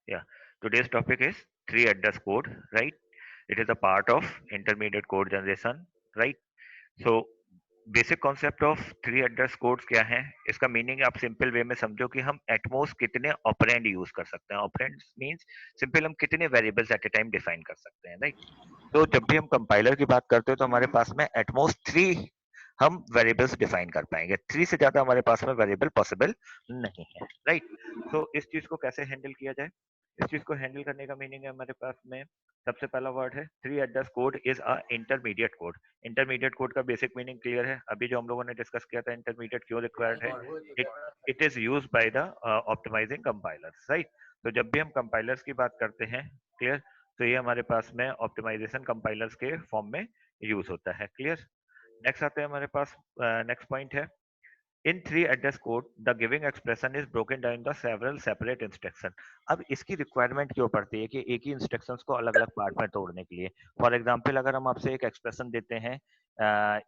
Yeah, today's topic is three address code, right? It is a part of intermediate code generation, right? So basic concept of three address codes क्या है, इसका meaning आप simple way में समझो कि हम at most कितने operand use कर सकते हैं। ऑपरेंड मींस सिंपल हम कितने variables at a time define कर सकते हैं, राइट? तो जब भी हम कंपाइलर की बात करते हैं तो हमारे पास में एटमोस्ट थ्री हम वेरिएबल्स डिफाइन कर पाएंगे। थ्री से ज्यादा हमारे पास में वेरिएबल पॉसिबल नहीं है, राइट? तो इस चीज को कैसे हैंडल किया जाए? इस चीज को हैंडल करने का मीनिंग है हमारे पास में सबसे पहला वर्ड है three address code is a intermediate code. Intermediate code का बेसिक मीनिंग क्लियर है, अभी जो हम लोगों ने डिस्कस किया था इंटरमीडिएट क्यों रिक्वायर्ड है। It it is used by the optimizing compilers, right? तो जब भी हम कंपाइलर्स की बात करते हैं, क्लियर, तो ये हमारे पास में ऑप्टिमाइजेशन कंपाइलर्स के फॉर्म में यूज होता है, क्लियर। नेक्स्ट आते हैं हमारे पास, नेक्स्ट पॉइंट है in three address code the giving expression is broken down the several separate instruction. अब इसकी रिक्वायरमेंट क्यों पड़ती है कि एक ही इंस्ट्रक्शंस को अलग अलग पार्ट में तोड़ने के लिए। फॉर एग्जांपल अगर हम आपसे एक एक्सप्रेशन देते हैं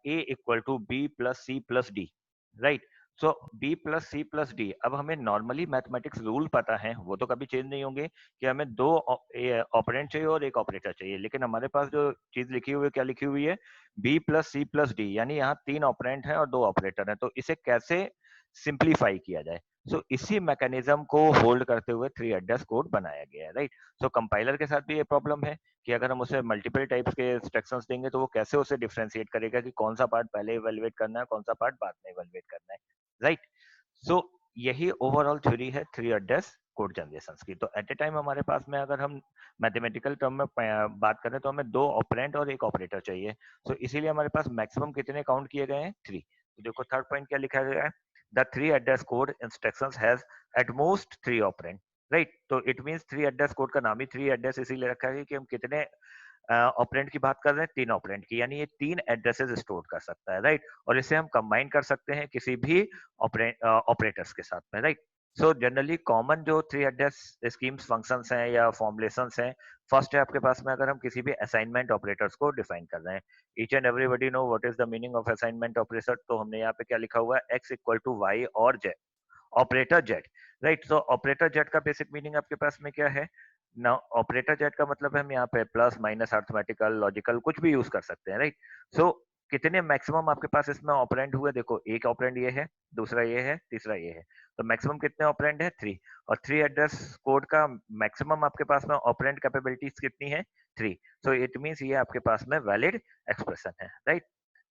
A equal to B plus C plus D, right? So B plus C plus D, अब हमें नॉर्मली मैथमेटिक्स रूल पता है, वो तो कभी चेंज नहीं होंगे कि हमें दो ऑपरेंड चाहिए और एक ऑपरेटर चाहिए, लेकिन हमारे पास जो चीज लिखी हुई है क्या लिखी हुई है, B plus C plus D, यानी यहाँ तीन ऑपरेंड है और दो ऑपरेटर है। तो इसे कैसे सिंप्लीफाई किया जाए? सो इसी मैकेनिज्म को होल्ड करते हुए थ्री एड्रेस कोड बनाया गया है, राइट? सो कंपाइलर के साथ भी ये प्रॉब्लम है कि अगर हम उसे मल्टीपल टाइप्स के इंस्ट्रक्शंस देंगे तो वो कैसे उसे डिफरेंशिएट करेगा कि कौन सा पार्ट पहले इवेलुएट करना है, कौन सा पार्ट बाद में इवेलुएट करना है, राइट? सो यही ओवरऑल थ्योरी है थ्री एड्रेस कोड जनरेशन की। तो एट ए टाइम हमारे पास में अगर हम मैथमेटिकल टर्म में बात करें तो हमें दो ऑपरेंड और एक ऑपरेटर चाहिए। तो इसीलिए हमारे पास मैक्सिमम कितने काउंट किए गए हैं, थ्री। तो देखो थर्ड पॉइंट क्या लिखा गया है, the three address code instructions has at most three operand, right? तो it means three address code का नाम ही थ्री एड्रेस इसीलिए रखा है कि हम कितने ऑपरेंड की बात कर रहे हैं, तीन ऑपरेंड की, यानी ये तीन एड्रेसेस स्टोर कर सकता है, राइट? और इसे हम कंबाइन कर सकते हैं किसी भी ऑपरेटर्स के साथ में, राइट? सो जनरली कॉमन जो थ्री एड्रेस स्कीम्स फंक्शंस हैं या फॉर्मुलेशंस हैं, फर्स्ट है आपके पास में अगर हम किसी भी असाइनमेंट ऑपरेटर्स को डिफाइन कर रहे हैं, each and everybody know what is the meaning of assignment operator. तो हमने यहाँ पे क्या लिखा हुआ है, एक्स इक्वल टू वाई और जेड, ऑपरेटर जेड, राइट? तो ऑपरेटर जेड का बेसिक मीनिंग आपके पास में क्या है ना, ऑपरेटर जेड का मतलब है हम यहाँ पे प्लस माइनस अर्थमेटिकल लॉजिकल कुछ भी यूज कर सकते हैं, राइट? सो कितने मैक्सिमम आपके पास इसमें ऑपरेंड हुए, देखो एक ऑपरेंड ये है, दूसरा ये है, तीसरा ये है, तो मैक्सिमम कितने ऑपरेंड है, थ्री। और थ्री एड्रेस कोड का मैक्सिमम आपके पास में ऑपरेंड कैपेबिलिटीज कितनी है, थ्री। सो इट मींस ये आपके पास में वैलिड एक्सप्रेशन है, राइट?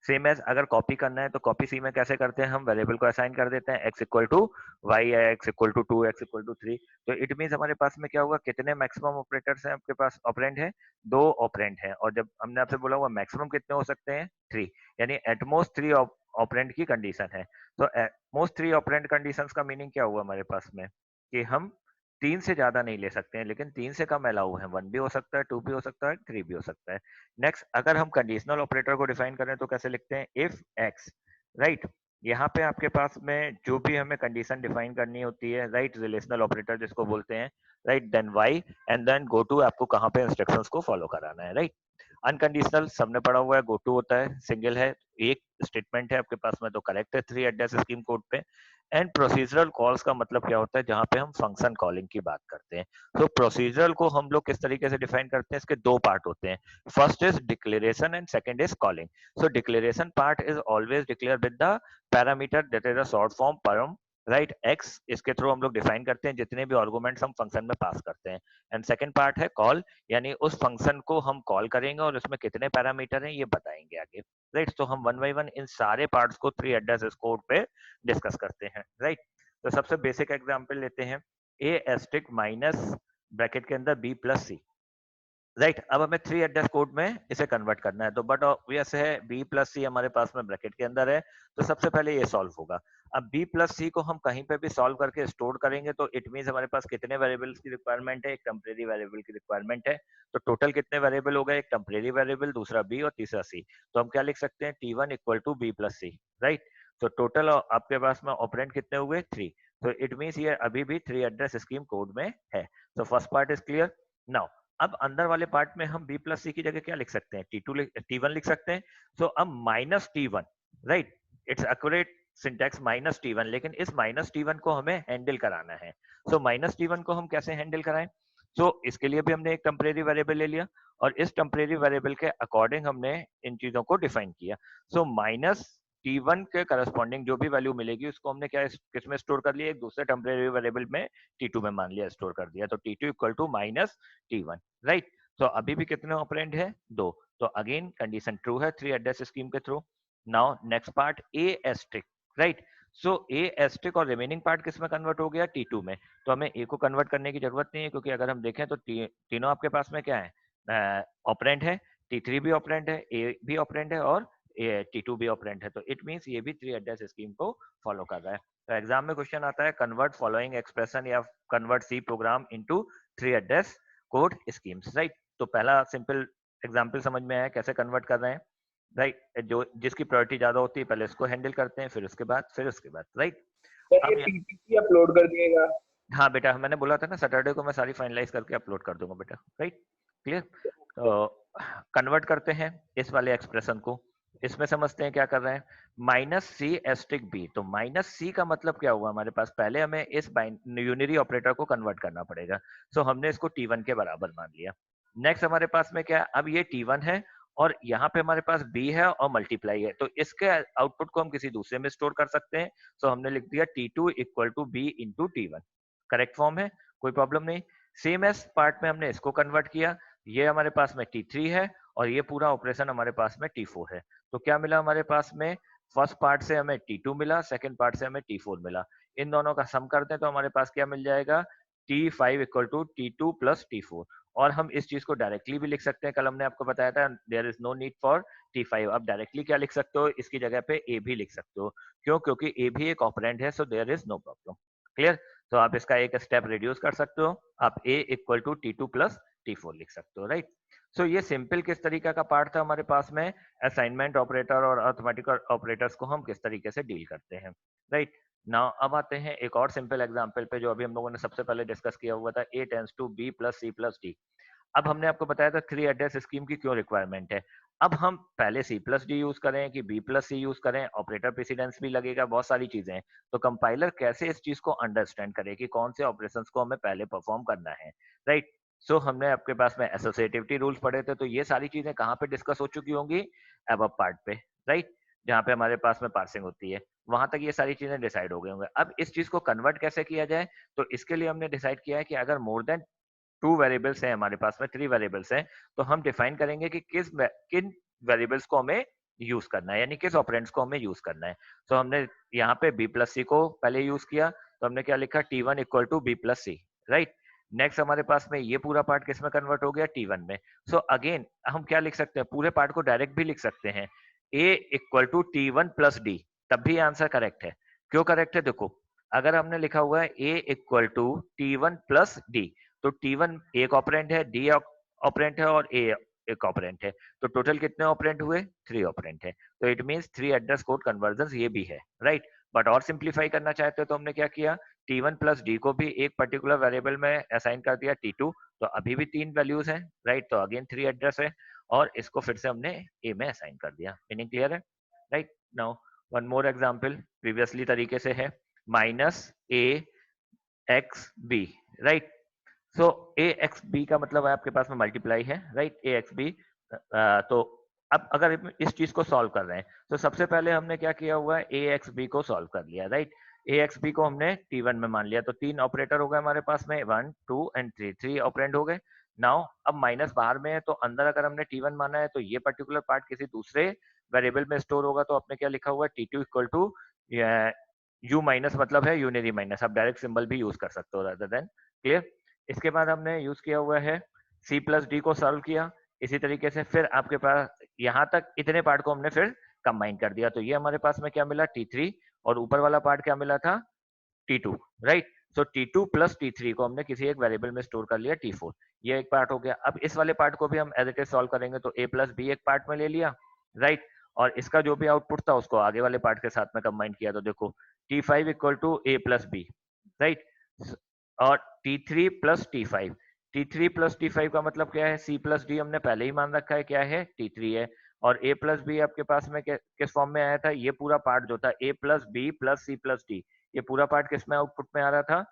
सेम एज अगर कॉपी करना है तो कॉपी सी में कैसे करते हैं, हम वेरिएबल को असाइन कर देते हैं एक्स इक्वल टू वाई या X equal to two, X equal to three. तो इट मीन्स हमारे पास में क्या होगा, कितने मैक्सिमम ऑपरेटर्स हैं आपके पास, ऑपरेंड है, दो ऑपरेंड है। और जब हमने आपसे बोला हुआ मैक्सिमम कितने हो सकते हैं, थ्री, यानी एटमोस्ट थ्री ऑपरेंड की कंडीशन है। तो एटमोस्ट थ्री ऑपरेंड कंडीशन का मीनिंग क्या हुआ हमारे पास में, कि हम तीन से ज्यादा नहीं ले सकते हैं, लेकिन तीन से कम अलाउ है, वन भी हो सकता है, टू भी हो सकता है, थ्री भी हो सकता है। नेक्स्ट अगर हम कंडीशनल ऑपरेटर को डिफाइन करें तो कैसे लिखते हैं, इफ एक्स, राइट? यहाँ पे आपके पास में जो भी हमें कंडीशन डिफाइन करनी होती है, राइट, रिलेशनल ऑपरेटर जिसको बोलते हैं, right, then Y and then go to, आपको कहाँ पे इंस्ट्रक्शंस को फॉलो कराना है, राइट? अनकंडीशनल सबने पढ़ा हुआ है, गो टू होता है, सिंगल है, एक स्टेटमेंट है आपके पास में तो करेक्ट है थ्री एड्रेस स्कीम कोड पे। एंड प्रोसीजरल कॉल्स का मतलब क्या होता है, जहां पे हम फंक्शन कॉलिंग की बात करते हैं। तो प्रोसीजरल को हम लोग किस तरीके से डिफाइन करते हैं, इसके दो पार्ट होते हैं, first is declaration and second is calling. So declaration part is always declare with the parameter that is a short form परम, राइट, एक्स, इसके थ्रू हम लोग डिफाइन करते हैं जितने भी आर्गुमेंट्स हम फंक्शन में पास करते हैं। एंड सेकंड पार्ट है कॉल, यानी उस फंक्शन को हम कॉल करेंगे और उसमें कितने पैरामीटर हैं ये बताएंगे आगे, राइट? तो हम वन बाई वन इन सारे पार्ट्स को थ्री एड्रेस कोड पे डिस्कस करते हैं, राइट? तो सबसे बेसिक एग्जांपल लेते हैं, ए एस्टिक माइनस ब्रैकेट के अंदर बी प्लस सी, राइट? अब हमें थ्री एड्रेस कोड में इसे कन्वर्ट करना है, तो बट ऑब्वियस है बी प्लस सी हमारे पास में ब्रैकेट के अंदर है, तो सबसे पहले ये सॉल्व होगा। अब बी प्लस सी को हम कहीं पे भी सॉल्व करके स्टोर करेंगे तो इट मीन हमारे पास कितने वेरिएबल्स की रिक्वायरमेंट है, एक टेम्परेरी वेरिएबल की रिक्वायरमेंट है। तो टोटल कितने वेरिएबल हो गए, एक टेम्परेरी वेरिएबल, दूसरा बी और तीसरा सी। तो हम क्या लिख सकते हैं, T one equal to B plus C, right? तो टोटल आपके पास में ऑपरेंड कितने हुए, थ्री। तो इट मीन ये अभी भी थ्री एड्रेस स्कीम कोड में है। तो first part is clear. Now अब अंदर वाले पार्ट में हम बी प्लस सी की जगह क्या लिख सकते हैं, टी टू टी वन लिख सकते हैं। सो अब minus T one, right, it's accurate syntax minus T one, लेकिन इस माइनस टी वन को हमें हैंडल कराना है। सो माइनस टी वन को हम कैसे हैंडल कराएं, सो इसके लिए भी हमने एक टेम्परेरी वेरिएबल ले लिया और इस टेम्परेरी वेरिएबल के अकॉर्डिंग हमने इन चीजों को डिफाइन किया। सो माइनस T1 के करस्पॉन्डिंग जो भी वैल्यू मिलेगी उसको हमने क्या किस में स्टोर कर लिया, एक दूसरे टेम्परेरी वेरिएबल में T2 में मान लिया, स्टोर कर दिया। तो T2 equal to minus T1, right. तो अभी भी कितने ऑपरेंड है, 2। तो अगेन कंडीशन ट्रू है 3 एड्रेस स्कीम के through. Now next part A asterisk, right. So A asterisk और रिमेनिंग पार्ट किस में कन्वर्ट हो गया, T2 में। तो हमें ए को कन्वर्ट करने की जरूरत नहीं है, क्योंकि अगर हम देखें तो तीनों आपके पास में क्या है, ऑपरेंड है। T3 भी ऑपरेंड है, ए भी ऑपरेंड है और T2 भी ऑपरेंड है। तो इट मींस ये भी 3 एड्रेस स्कीम को फॉलो कर रहा है। तो एग्जाम में क्वेश्चन आता है कन्वर्ट फॉलोइंग एक्सप्रेशन या convert C program into 3 address code schemes, right. तो पहला सिंपल एग्जांपल समझ में आया कैसे कन्वर्ट कर रहे हैं, राइट। जो जिसकी प्रायोरिटी ज्यादा होती है पहले उसको हैंडल करते हैं, फिर उसके बाद, राइट। सर ये अब पीपीटी अपलोड कर दिएगा। हाँ बेटा, मैंने बोला था ना सैटरडे को मैं सारी फाइनलाइज करके अपलोड कर दूंगा बेटा, राइट। क्लियर। तो कन्वर्ट करते हैं इस वाले एक्सप्रेशन को, इसमें समझते हैं क्या कर रहे हैं। माइनस सी एस्ट्रिक बी, तो माइनस सी का मतलब क्या हुआ हमारे पास, पहले हमें इस यूनिरी ऑपरेटर को कन्वर्ट करना पड़ेगा। सो हमने इसको T1 के बराबर मान लिया। नेक्स्ट हमारे पास में क्या है, अब ये T1 है और यहाँ पे हमारे पास B है और मल्टीप्लाई है, तो इसके आउटपुट को हम किसी दूसरे में स्टोर कर सकते हैं। सो हमने लिख दिया T2 equal to B into T1, correct form है, कोई प्रॉब्लम नहीं। सेम एस पार्ट में हमने इसको कन्वर्ट किया, ये हमारे पास में T3 है और ये पूरा ऑपरेशन हमारे पास में T4 है। तो क्या मिला हमारे पास में, फर्स्ट पार्ट से हमें T2 मिला, सेकंड पार्ट से हमें T4 मिला। इन दोनों का सम करते हैं तो हमारे पास क्या मिल जाएगा, T5 equal to T2 plus T4। और हम इस चीज को डायरेक्टली भी लिख सकते हैं, कल हमने आपको बताया था there is no need for T5। अब डायरेक्टली क्या लिख सकते हो, इसकी जगह पे A भी लिख सकते हो। क्यों, क्योंकि A भी एक ऑपरेंड है, so there is no problem. Clear. तो आप इसका एक स्टेप रिड्यूस कर सकते हो, आप A equal to T2 plus T4 लिख सकते हो, राइट। सो ये सिंपल किस तरीके का पार्ट था हमारे पास में, असाइनमेंट ऑपरेटर और अरिथमेटिक ऑपरेटर्स को हम किस तरीके से डील करते हैं, राइट। नाउ अब आते हैं एक और सिंपल एग्जांपल पे जो अभी हम लोगों ने सबसे पहले डिस्कस किया हुआ था, A tends to B plus C plus D। अब हमने आपको बताया था 3 एड्रेस स्कीम की क्यों रिक्वायरमेंट है। अब हम पहले C प्लस डी यूज करें कि B प्लस सी यूज करें, ऑपरेटर प्रेसिडेंस भी लगेगा, बहुत सारी चीजें हैं। तो कंपाइलर कैसे इस चीज को अंडरस्टैंड करे कि कौन से ऑपरेशन को हमें पहले परफॉर्म करना है, राइट। सो हमने आपके पास में एसोसिएटिविटी रूल्स पढ़े थे, तो ये सारी चीजें कहाँ पे डिस्कस हो चुकी होंगी, अब पार्ट पे, राइट, जहाँ पे हमारे पास में पार्सिंग होती है, वहां तक ये सारी चीजें डिसाइड हो गई होंगे। अब इस चीज को कन्वर्ट कैसे किया जाए, तो इसके लिए हमने डिसाइड किया है कि अगर मोर देन 2 वेरिएबल्स हैं हमारे पास में, 3 वेरिएबल्स हैं, तो हम डिफाइन करेंगे कि किन वेरिएबल्स को हमें यूज करना है, यानी किस ऑपरेंड्स को हमें यूज करना है। तो हमने यहाँ पे B प्लस सी को पहले यूज किया, तो हमने क्या लिखा, T1 equal to B plus C, right. Next हमारे पास में ये पूरा पार्ट किस में कन्वर्ट हो गया, T1 में। सो अगेन हम क्या लिख सकते हैं, पूरे पार्ट को डायरेक्ट भी लिख सकते हैं, A equal to T1 plus D, तब भी आंसर करेक्ट है। क्यों करेक्ट है, देखो, अगर हमने लिखा हुआ है A equal to T1 plus D, तो T1 एक ऑपरेंड है, D ऑपरेंड है और A एक ऑपरेंड है, तो टोटल कितने ऑपरेंड हुए, 3 ऑपरेंड है। तो it means 3 address code conversion ये भी है, राइट। बट और सिंप्लीफाई करना चाहते हो तो हमने क्या किया, T1 प्लस डी को भी एक पर्टिकुलर वेरिएबल में असाइन कर दिया T2, तो अभी भी 3 वैल्यूज हैं, राइट। तो अगेन 3 एड्रेस है और इसको फिर से हमने A में असाइन कर दिया। मीनिंग क्लियर है, right. Now one more example previously तरीके से है, minus A X B, right. So A X B का मतलब है आपके पास में मल्टीप्लाई है, राइट, ए एक्स बी। तो अब अगर इस चीज को सॉल्व कर रहे हैं तो सबसे पहले हमने क्या किया हुआ है, ए एक्स बी को सॉल्व कर लिया, राइट। ए एक्स बी को हमने T1 में मान लिया, तो 3 ऑपरेटर हो गए हमारे पास में, 1 2 एंड 3, 3 ऑपरेंड हो गए। नाउ अब माइनस बाहर में है, तो अंदर अगर हमने T1 माना है तो ये पर्टिकुलर पार्ट किसी दूसरे वेरिएबल में स्टोर होगा, तो आपने क्या लिखा हुआ है, T2 equal to you minus, मतलब है यूनिरी माइनस, आप डायरेक्ट सिंबल भी यूज कर सकते हो रादर देन। क्लियर। इसके बाद हमने यूज किया हुआ है C प्लस डी को सॉल्व किया, इसी तरीके से फिर आपके पास यहाँ तक इतने पार्ट को हमने फिर कंबाइन कर दिया, तो ये हमारे पास में क्या मिला, T3, और ऊपर वाला पार्ट क्या मिला था, T2, राइट। सो T2 प्लस T3 को हमने किसी एक वेरिएबल में स्टोर कर लिया, T4। ये एक पार्ट हो गया। अब इस वाले पार्ट को भी हम एज इट इज सॉल्व करेंगे, तो A प्लस बी एक पार्ट में ले लिया, राइट, और इसका जो भी आउटपुट था उसको आगे वाले पार्ट के साथ में कंबाइन किया, तो देखो T5 equal to A plus B, right, और T3 plus T5। T3 plus T5 का मतलब क्या है, C प्लस डी हमने पहले ही मान रखा है क्या है, T3 है, और A प्लस बी आपके पास में किस फॉर्म में आया था, ये पूरा पार्ट जो था A plus B plus C plus D, ये पूरा पार्ट किस में आउटपुट में आ रहा था,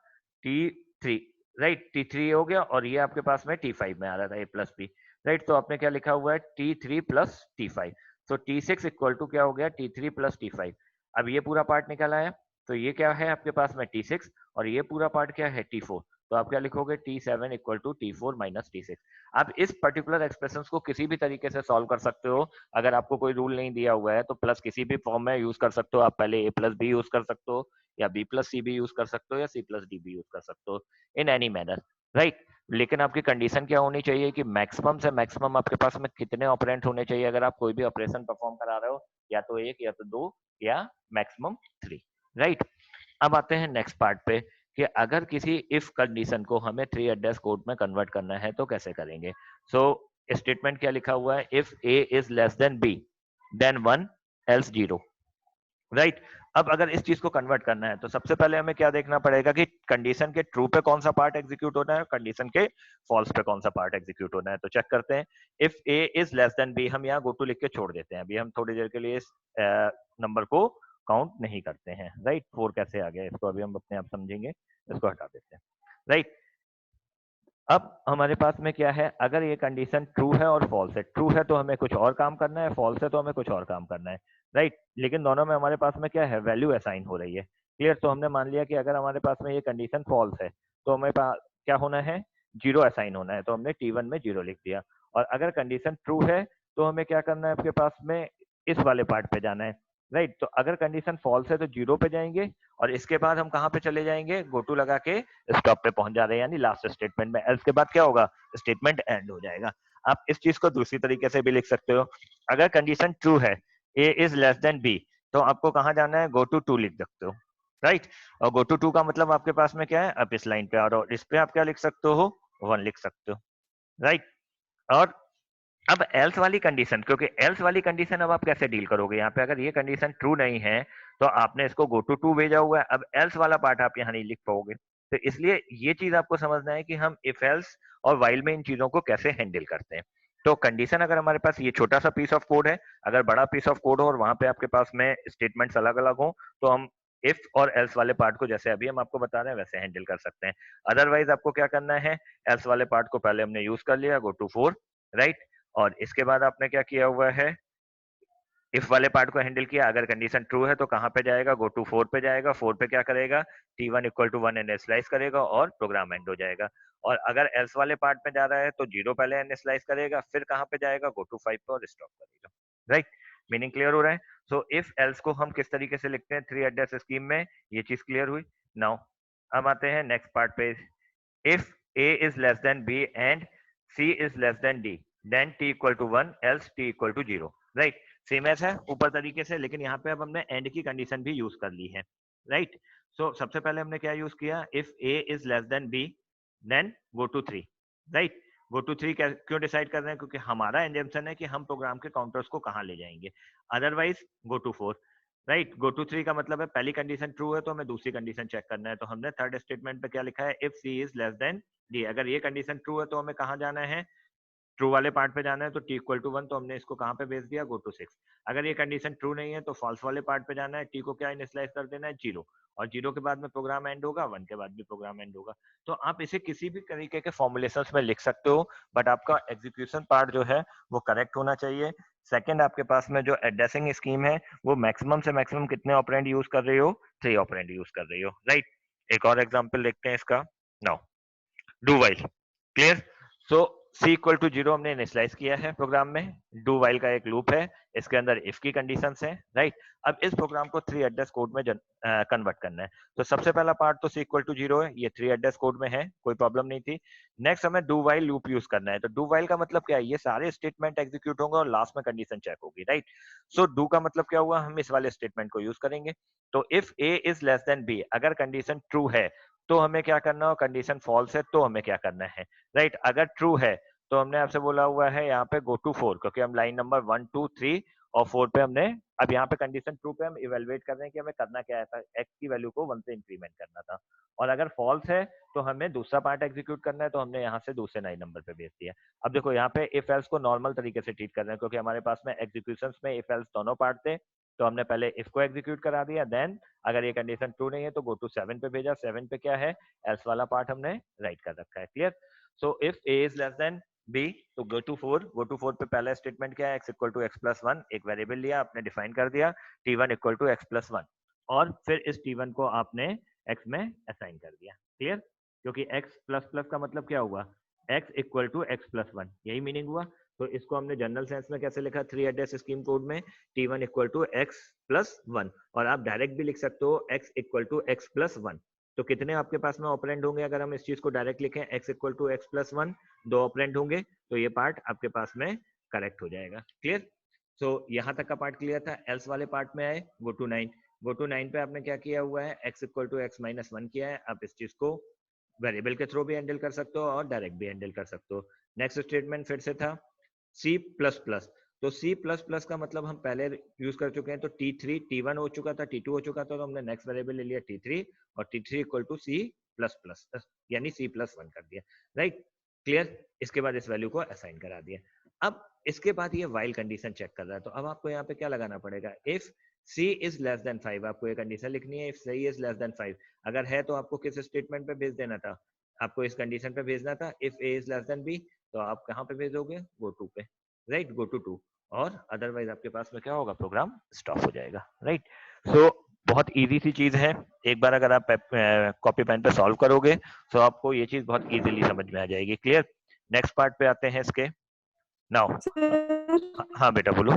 T3, राइट, T3 हो गया और ये आपके पास में T5 में आ रहा था A प्लस बी, राइट। तो आपने क्या लिखा हुआ है T3 प्लस T5, तो T6 इक्वल टू क्या हो गया T3 प्लस T5। अब ये पूरा पार्ट निकल आया, तो ये क्या है आपके पास में T6 और ये पूरा पार्ट क्या है T4। तो आप क्या लिखोगे T7 equal to T4 minus T6। आप इस पर्टिकुलर एक्सप्रेशन को किसी भी तरीके से सॉल्व कर सकते हो। अगर आपको कोई रूल नहीं दिया हुआ है तो प्लस किसी भी फॉर्म में यूज कर सकते हो। आप पहले A प्लस बी यूज कर सकते हो, या B प्लस सी भी यूज कर सकते हो, या C प्लस डी भी यूज कर सकते हो, इन एनी मैनर, राइट। लेकिन आपकी कंडीशन क्या होनी चाहिए कि मैक्सिमम से मैक्सिमम आपके पास में कितने ऑपरेंट होने चाहिए अगर आप कोई भी ऑपरेशन परफॉर्म करा रहे हो, या तो एक, या तो दो, या मैक्सिमम थ्री, राइट। अब आते हैं नेक्स्ट पार्ट पे कि अगर किसी इफ कंडीशन को हमें थ्री एड्रेस कोड में कन्वर्ट करना है तो कैसे करेंगे। सो स्टेटमेंट क्या लिखा हुआ है, if A is less than B then one else zero, right. अब अगर इस चीज को कन्वर्ट करना है तो सबसे पहले हमें क्या देखना पड़ेगा कि कंडीशन के ट्रू पे कौन सा पार्ट एग्जीक्यूट होना है, कंडीशन के फॉल्स पे कौन सा पार्ट एग्जीक्यूट होना है। तो चेक करते हैं, if A is less than B, हम यहाँ गो टू लिख के छोड़ देते हैं, अभी हम थोड़ी देर के लिए इस नंबर को काउंट नहीं करते हैं, राइट। फोर कैसे आ गया इसको अभी हम अपने आप समझेंगे, इसको हटा देते हैं, राइट। अब हमारे पास में क्या है, अगर ये कंडीशन ट्रू है और फॉल्स है, ट्रू है तो हमें कुछ और काम करना है, फॉल्स है तो हमें कुछ और काम करना है, राइट। लेकिन दोनों में हमारे पास में क्या है, वैल्यू असाइन हो रही है, क्लियर। तो हमने मान लिया कि अगर हमारे पास में ये कंडीशन फॉल्स है तो हमें पास क्या होना है, जीरो असाइन होना है, तो हमने T1 में जीरो लिख दिया। और अगर कंडीशन ट्रू है तो हमें क्या करना है, आपके पास में इस वाले पार्ट पे जाना है, राइट। तो अगर कंडीशन फॉल्स है तो जीरो पे जाएंगे, और इसके बाद हम कहाँ पे चले जाएंगे, गो टू लगा के स्टॉप पे पहुंच जा रहे हैं, यानी लास्ट स्टेटमेंट में। एल्स के बाद क्या होगा, स्टेटमेंट एंड हो जाएगा। आप इस चीज को दूसरी तरीके से भी लिख सकते हो, अगर कंडीशन ट्रू है A is less than B, तो आपको कहाँ जाना है, गो टू टू लिख सकते हो, राइट। और गो टू टू का मतलब आपके पास में क्या है, आप इस लाइन पे आ रहे हो, इस पे आप क्या लिख सकते हो, वन लिख सकते हो, राइट। और अब एल्स वाली कंडीशन, क्योंकि एल्स वाली कंडीशन अब आप कैसे डील करोगे, यहाँ पे अगर ये कंडीशन ट्रू नहीं है तो आपने इसको गो टू टू भेजा हुआ है, अब एल्स वाला पार्ट आप यहाँ नहीं लिख पाओगे। तो इसलिए ये चीज आपको समझना है कि हम इफ एल्स और वाइल में इन चीजों को कैसे हैंडल करते हैं। तो कंडीशन अगर हमारे पास ये छोटा सा पीस ऑफ कोड है, अगर बड़ा पीस ऑफ कोड हो और वहां पे आपके पास में स्टेटमेंट्स अलग अलग हो, तो हम इफ और एल्स वाले पार्ट को जैसे अभी हम आपको बता रहे हैं वैसे हैंडल कर सकते हैं। अदरवाइज आपको क्या करना है, एल्स वाले पार्ट को पहले हमने यूज कर लिया, गो टू फोर, राइट। और इसके बाद आपने क्या किया हुआ है, इफ वाले पार्ट को हैंडल किया, अगर कंडीशन ट्रू है तो कहां पे जाएगा, गो टू फोर पे जाएगा, फोर पे क्या करेगा, T1 equal to one slice करेगा और प्रोग्राम एंड हो जाएगा। और अगर एल्स वाले पार्ट में जा रहा है तो जीरो पहले एन स्लाइस करेगा, फिर कहां पे जाएगा, गो टू फाइव पे और स्टॉप करेगा, राइट। मीनिंग क्लियर हो रहा है। सो इफ एल्स को हम किस तरीके से लिखते हैं थ्री एड्रेस स्कीम में, ये चीज क्लियर हुई। नाउ अब आते हैं नेक्स्ट पार्ट पे, if a is less than b and c is less than d then t equal to 1 else t equal to 0, right. Same ऐसा है ऊपर तरीके से, लेकिन यहाँ पे अब हमने एंड की कंडीशन भी यूज कर ली है, राइट। सो सबसे पहले हमने क्या यूज किया, if a is less than b then go to three, right. Go to three क्यों डिसाइड कर रहे हैं, क्योंकि हमारा एंजम्पशन है कि हम प्रोग्राम के काउंटर्स को कहाँ ले जाएंगे। Otherwise go to four, right. Go to three का मतलब है पहली कंडीशन ट्रू है तो हमें दूसरी कंडीशन चेक करना है, तो हमने थर्ड स्टेटमेंट पे क्या लिखा है, if C is less than D. अगर ये कंडीशन ट्रू है तो हमें कहाँ जाना है, ट्रू वाले पार्ट पे जाना है, तो टी इक्वल टू वन, तो हमने इसको कहाँ पे भेज दिया, गो टू सिक्स। अगर ये कंडीशन ट्रू नहीं है तो फॉल्स वाले पार्ट पे जाना है, टी को क्या इनिशियलाइज कर देना है, जीरो। और जीरो के बाद में प्रोग्राम एंड होगा, वन के बाद भी प्रोग्राम एंड होगा। तो आप इसे किसी भी तरीके के फॉर्मुलेशंस में लिख सकते हो, बट आपका एग्जीक्यूशन पार्ट जो है वो करेक्ट होना चाहिए। सेकंड, आपके पास में जो एड्रेसिंग स्कीम है वो मैक्सिमम से मैक्सिमम कितने ऑपरेंड यूज कर रही हो, थ्री ऑपरेंड यूज कर रही हो, राइट। एक और एग्जांपल देखते हैं इसका। Now do while, clear. So C equal to zero हमने इनिशियलाइज किया है प्रोग्राम में, डू वाइल का एक लूप है, इसके अंदर इफ की कंडीशंस हैं, राइट। अब इस प्रोग्राम को थ्री एड्रेस कोड में कन्वर्ट करना है, तो सबसे पहला पार्ट तो सी इक्वल टू जीरो है, ये थ्री एड्रेस कोड में है, कोई प्रॉब्लम नहीं थी। नेक्स्ट हमें डू वाइल लूप यूज करना है, तो डू वाइल का मतलब क्या है, ये सारे स्टेटमेंट एग्जीक्यूट होंगे और लास्ट में कंडीशन चेक होगी, राइट। सो डू का मतलब क्या हुआ, हम इस वाले स्टेटमेंट को यूज करेंगे। तो if A is less than B, अगर कंडीशन ट्रू है तो हमें क्या करना हो, कंडीशन फॉल्स है तो हमें क्या करना है, राइट। अगर ट्रू है तो हमने आपसे बोला हुआ है यहाँ पे गो टू फोर, क्योंकि हम line number one two three और फोर पे हमने, अब यहाँ पे कंडीशन ट्रू पे हम इवेलुएट कर रहे हैं कि हमें करना क्या है, एक्स की वैल्यू को वन से इंक्रीमेंट करना था। और अगर फॉल्स है तो हमें दूसरा पार्ट एग्जीक्यूट करना है, तो हमने यहाँ से दूसरे लाइन नंबर पे भेज दिया। अब देखो यहाँ पे इफ एल्स को नॉर्मल तरीके से ट्रीट कर रहे हैं, क्योंकि हमारे पास में एग्जीक्यूशन में इफ एल्स दोनों पार्ट थे, तो हमने पहले इसको एग्जीक्यूट करा दिया, देन अगर ये कंडीशन ट्रू नहीं है तो गो टू 7 पे भेजा, 7 पे क्या है, एल्स वाला पार्ट हमने राइट कर रखा है। Clear? So if A is less than B तो गो टू 4 पे पहला स्टेटमेंट क्या है, x equal to X plus one, एक वेरिएबल लिया आपने, डिफाइन कर दिया t1 equal to X plus one, और फिर इस t1 को आपने x में असाइन कर दिया। क्लियर? क्योंकि x प्लस प्लस का मतलब क्या हुआ, x equal to X plus one, यही मीनिंग हुआ। तो इसको हमने जनरल सेंस में कैसे लिखा, 3 एड्रेस स्कीम कोड में t1 equal to X plus one, और आप डायरेक्ट भी लिख सकते हो x equal to X plus one. तो कितने आपके पास में ऑपरेंड होंगे अगर हम इस चीज को डायरेक्ट लिखें, x equal to X plus one, 2 operand होंगे, तो ये पार्ट आपके पास में करेक्ट हो जाएगा। क्लियर? सो यहाँ तक का पार्ट क्लियर था। एल्स वाले पार्ट में आए, गो टू 9। गो टू 9 पे आपने क्या किया हुआ है, x equal to X minus one किया है। आप इस चीज को वेरिएबल के थ्रू भी हैंडल कर सकते हो और डायरेक्ट भी हैंडल कर सकते हो। नेक्स्ट स्टेटमेंट फिर से था C प्लस प्लस, तो C प्लस प्लस का मतलब हम पहले यूज कर चुके हैं, तो T3 T1 हो चुका था, T2 हो चुका था, तो हमने नेक्स्ट वेरिएबल ले लिया T3 और T3 equal to C plus plus, यानी C प्लस वन कर दिया। राइट? क्लियर? इसके बाद इस वैल्यू को असाइन करा दिया। अब इसके बाद ये वाइल कंडीशन चेक कर रहा है, तो अब आपको यहाँ पे क्या लगाना पड़ेगा, if C is less then 5, आपको ये कंडीशन लिखनी है, if C is less then 5। अगर है तो आपको किस स्टेटमेंट पे भेज देना था, आपको इस कंडीशन पे भेजना था, if A is less than B, तो आप कहाँ पे भेजोगे, गो टू पे। राइट? गो टू टू, और अदरवाइज आपके पास में क्या होगा, प्रोग्राम स्टॉप हो जाएगा। राइट? सो बहुत इजी सी चीज है, एक बार अगर आप कॉपी पेन पे सॉल्व करोगे तो आपको ये चीज बहुत इजीली समझ में आ जाएगी। क्लियर? नेक्स्ट पार्ट पे आते हैं इसके। नाउ हाँ बेटा बोलो,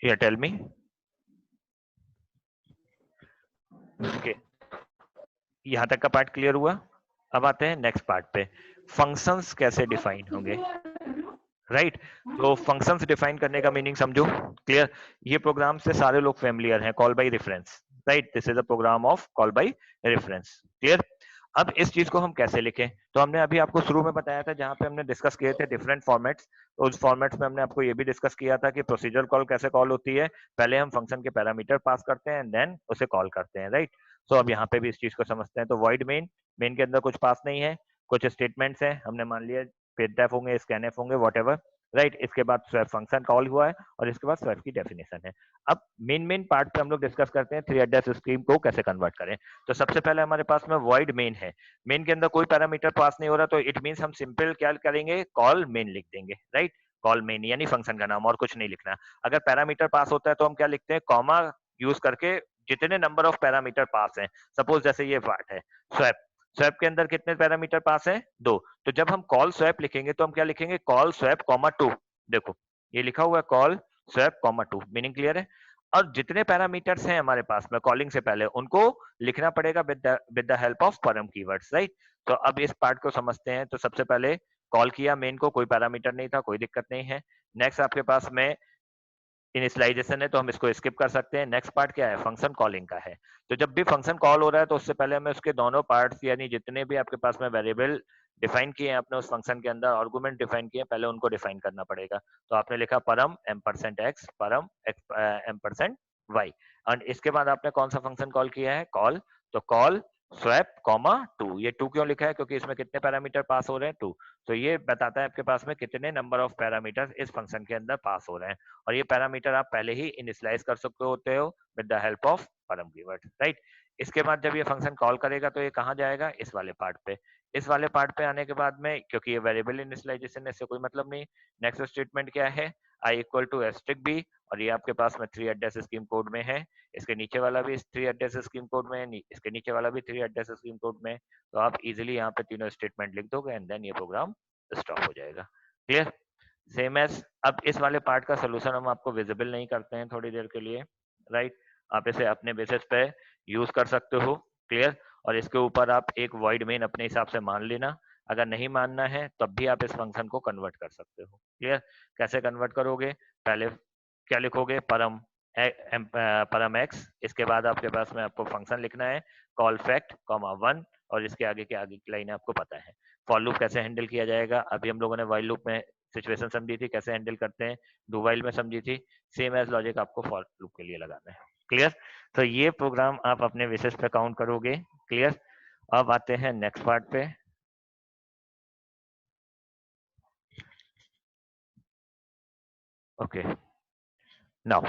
या टेल मी। ओके, यहाँ तक का पार्ट क्लियर हुआ। अब आते हैं नेक्स्ट पार्ट पे, फंक्शंस कैसे डिफाइन होंगे। राइट? तो फंक्शंस डिफाइन करने का मीनिंग समझो। क्लियर? ये प्रोग्राम से सारे लोग फेमिलियर हैं, call by reference. Right? This is a program of call by reference. Clear? अब इस चीज को हम कैसे लिखें, तो हमने अभी आपको शुरू में बताया था, जहां पे हमने डिस्कस किए थे डिफरेंट फॉर्मेट्स, उस फॉर्मेट्स में हमने आपको ये भी डिस्कस किया था कि प्रोसीजर कॉल कैसे कॉल होती है। पहले हम फंक्शन के पैरामीटर पास करते हैं एंड देन उसे कॉल करते हैं। राइट? तो अब यहाँ पे भी इस चीज को समझते हैं। तो वॉइड मेन, मेन के अंदर कुछ पास नहीं है, कुछ स्टेटमेंट्स हैं, हमने मान लिया printf होंगे, scanf होंगे, whatever। राइट? इसके बाद स्वैप फंक्शन कॉल हुआ है और इसके बाद स्वैप की डेफिनेशन है। अब मेन पार्ट पे हम लोग डिस्कस करते हैं 3 एड्रेस स्कीम को कैसे कन्वर्ट करें। तो सबसे पहले हमारे पास में वॉइड मेन है, मेन के अंदर कोई पैरामीटर पास नहीं हो रहा, तो इट मींस हम सिंपल क्या करेंगे, कॉल मेन लिख देंगे। राइट? कॉल मेन यानी फंक्शन का नाम, और कुछ नहीं लिखना। अगर पैरामीटर पास होता है तो हम क्या लिखते हैं, कॉमा यूज करके जितने नंबर ऑफ पैरामीटर पास है, सपोज जैसे ये पार्ट है स्वैप, स्वैप के अंदर कितने पैरामीटर पास है, 2। तो जब हम कॉल स्वैप लिखेंगे तो हम क्या लिखेंगे, कॉल स्वैप कॉमा 2। देखो ये लिखा हुआ है call swap comma 2, meaning clear है। और जितने पैरामीटर्स हैं हमारे पास में कॉलिंग से पहले, उनको लिखना पड़ेगा विद द हेल्प ऑफ परम कीवर्ड्स। राइट? तो अब इस पार्ट को समझते हैं। तो सबसे पहले कॉल किया मेन को, कोई पैरामीटर नहीं था, कोई दिक्कत नहीं है। नेक्स्ट आपके पास में इनिशियलाइजेशन है, तो हम इसको स्किप कर सकते हैं। नेक्स्ट पार्ट क्या है, फंक्शन कॉलिंग का है। तो जब भी फंक्शन कॉल हो रहा है तो उससे पहले हमें उसके दोनों पार्ट्स, यानी जितने भी आपके पास में वेरिएबल डिफाइन किए हैं आपने उस फंक्शन के अंदर, आर्गुमेंट डिफाइन किए हैं, पहले उनको डिफाइन करना पड़ेगा। तो आपने लिखा परम %x, परम %y, और इसके बाद आपने कौन सा फंक्शन कॉल किया है, कॉल। तो कॉल स्वैप कॉमा 2, ये 2 क्यों लिखा है, क्योंकि इसमें कितने पैरामीटर पास हो रहे हैं, 2। तो ये बताता है आपके पास में कितने नंबर ऑफ पैरामीटर इस फंक्शन के अंदर पास हो रहे हैं, और ये पैरामीटर आप पहले ही इनिशियलाइज कर सकते होते हो विद द हेल्प ऑफ परम कीवर्ड। राइट? इसके बाद जब ये फंक्शन कॉल करेगा तो ये कहाँ जाएगा, इस वाले पार्ट पे। इस वाले पार्ट पे आने के बाद में, क्योंकि ये वेरिएबल इनिशियलाइजेशन है, इससे कोई मतलब नहीं। नेक्स्ट स्टेटमेंट क्या है, i equal to asterisk b, और ये आपके पास में 3 एड्रेस स्कीम कोड में है। इसके नीचे वाला भी 3 एड्रेस स्कीम कोड में है, इसके नीचे वाला भी 3 एड्रेस स्कीम कोड में। तो आप इजिली यहाँ पे तीनों स्टेटमेंट लिख दोगे एंड देन ये प्रोग्राम स्टॉप हो जाएगा। क्लियर? सेम एज, अब इस वाले पार्ट का सोल्यूशन हम आपको विजिबल नहीं करते हैं थोड़ी देर के लिए। राइट? आप इसे अपने बेसिस पे यूज कर सकते हो। क्लियर? और इसके ऊपर आप एक वॉइड मेन अपने हिसाब से मान लेना, अगर नहीं मानना है तब भी आप इस फंक्शन को कन्वर्ट कर सकते हो। क्लियर? कैसे कन्वर्ट करोगे, पहले क्या लिखोगे, परम परम एक्स, इसके बाद आपके पास में आपको फंक्शन लिखना है कॉल फैक्ट कॉमा 1, और इसके आगे की लाइन आपको पता है। फॉर लूप कैसे हैंडल किया जाएगा, अभी हम लोगों ने व्हाइल लूप में सिचुएशन समझी थी कैसे हैंडल करते हैं, डू व्हाइल में समझी थी। सेम एज लॉजिक आपको फॉर लूप के लिए लगाना है। क्लियर? तो ये प्रोग्राम आप अपने विशेष पे काउंट करोगे। क्लियर? अब आते हैं नेक्स्ट पार्ट पे। ओके, नाउ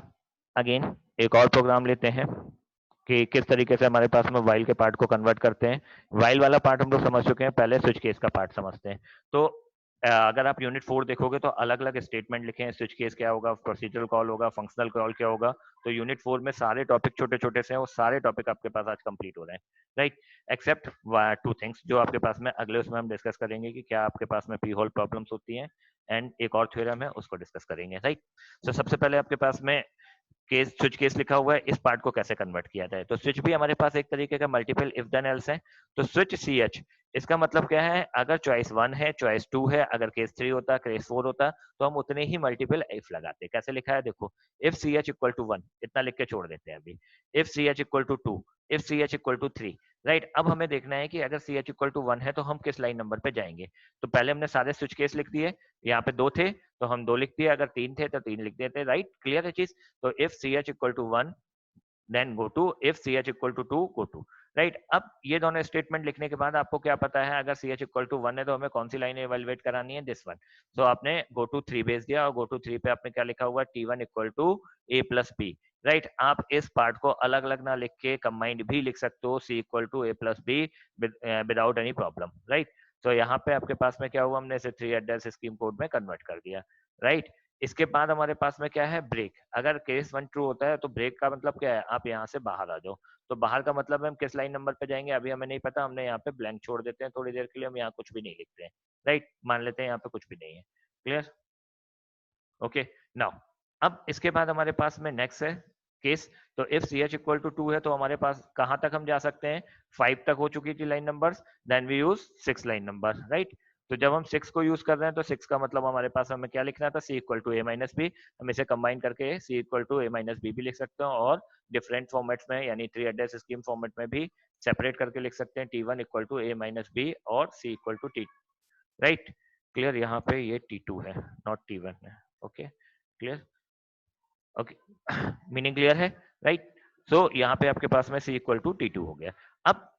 अगेन एक और प्रोग्राम लेते हैं कि किस तरीके से हमारे पास में वाइल के पार्ट को कन्वर्ट करते हैं। वाइल वाला पार्ट हम लोग समझ चुके हैं, पहले स्विच केस का पार्ट समझते हैं। तो अगर आप यूनिट 4 देखोगे तो अलग अलग स्टेटमेंट लिखे हैं, स्विच केस क्या होगा, प्रोसीजरल कॉल होगा, फंक्शनल कॉल क्या होगा। तो यूनिट 4 में सारे टॉपिक छोटे छोटे से हैं, वो सारे टॉपिक आपके पास आज कंप्लीट हो रहे हैं, राइट, एक्सेप्ट 2 थिंग्स जो आपके पास में अगले उसमें हम डिस्कस करेंगे कि क्या आपके पास में पी होल प्रॉब्लम्स होती हैं, एंड एक और थ्योरम है उसको डिस्कस करेंगे, राइट। तो सबसे पहले आपके पास में केस स्विच केस लिखा हुआ है, इस पार्ट को कैसे कन्वर्ट किया जाए। तो स्विच भी हमारे पास एक तरीके का मल्टीपल इफ देन एल्स है। तो स्विच सी एच, इसका मतलब क्या है, अगर चॉइस 1 है, चॉइस 2 है, अगर केस 3 होता, केस 4 होता, तो हम उतने ही मल्टीपल इफ लगाते। कैसे लिखा है देखो, if C H equal to 1, इतना लिख के छोड़ देते हैं अभी, if C H equal to 2, if C H equal to 3, right. अब हमें देखना है कि अगर सी एच इक्वल टू 1 है तो हम किस लाइन नंबर पे जाएंगे। तो पहले हमने सारे स्विच केस लिख दिए, यहाँ पे 2 थे तो हम 2 लिख दिए, अगर 3 थे तो 3 लिख देते, राइट, क्लियर है चीज। तो if ch equal to 1 then go to, if ch equal to 2 go to, right. अब ये दोनों स्टेटमेंट लिखने के बाद आपको क्या पता है, अगर ch इक्वल टू 1 है तो हमें कौन सी लाइन इवेलुएट करानी है, दिस वन। सो आपने go to 3 भेज दिया, और go to 3 पे आपने क्या लिखा हुआ है, t1 equal to a plus b, right. आप इस पार्ट को अलग अलग ना लिख के कंबाइंड भी लिख सकते हो, c equal to a plus b without any problem, right. तो यहाँ पे आपके पास में क्या हुआ, हमने इसे 3 एड्रेस स्कीम कोड में कन्वर्ट कर दिया, राइट। इसके बाद हमारे पास में क्या है, ब्रेक। अगर केस 1 ट्रू होता है तो ब्रेक का मतलब क्या है, आप यहाँ से बाहर आ जाओ। तो बाहर का मतलब हम किस लाइन नंबर पे जाएंगे अभी हमें नहीं पता, हमने यहाँ पे ब्लैंक छोड़ देते हैं थोड़ी देर के लिए, हम यहाँ कुछ भी नहीं लिखते हैं, राइट, मान लेते हैं यहाँ पे कुछ भी नहीं है, क्लियर, ओके। नाउ अब इसके बाद हमारे पास में नेक्स्ट है केस। तो if C H equal to 2 है तो हमारे पास कहां तक हम जा सकते हैं, 5 तक हो चुकी थी line numbers, then we use 6 line number, right. तो जब हम 6 को यूज कर रहे हैं तो 6 का मतलब हमारे पास हमें क्या लिखना था, C equal to A minus B. हम इसे कंबाइन करके C equal to A minus B भी लिख सकते हैं, और डिफरेंट फॉर्मेट्स में यानी 3 एड्रेस स्कीम फॉर्मेट में भी सेपरेट करके लिख सकते हैं, T one equal to A minus B और C equal to T, right, clear. यहाँ पे ये T2 है, नॉट T1 है, okay, clear, okay, meaning clear है, राइट। सो यहाँ पे आपके पास में C इक्वल टू T2 हो गया। अब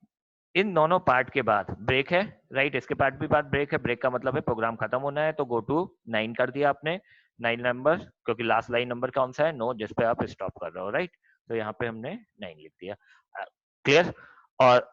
इन दोनों पार्ट के बाद ब्रेक है, राइट, इसके पार्ट भी बाद ब्रेक है, ब्रेक का मतलब है प्रोग्राम खत्म होना है, तो गो टू 9 कर दिया आपने, 9 नंबर, क्योंकि लास्ट लाइन नंबर कौन सा है, नो, जिस पे आप स्टॉप कर रहे हो, राइट। तो यहाँ पे हमने 9 लिख दिया, क्लियर। और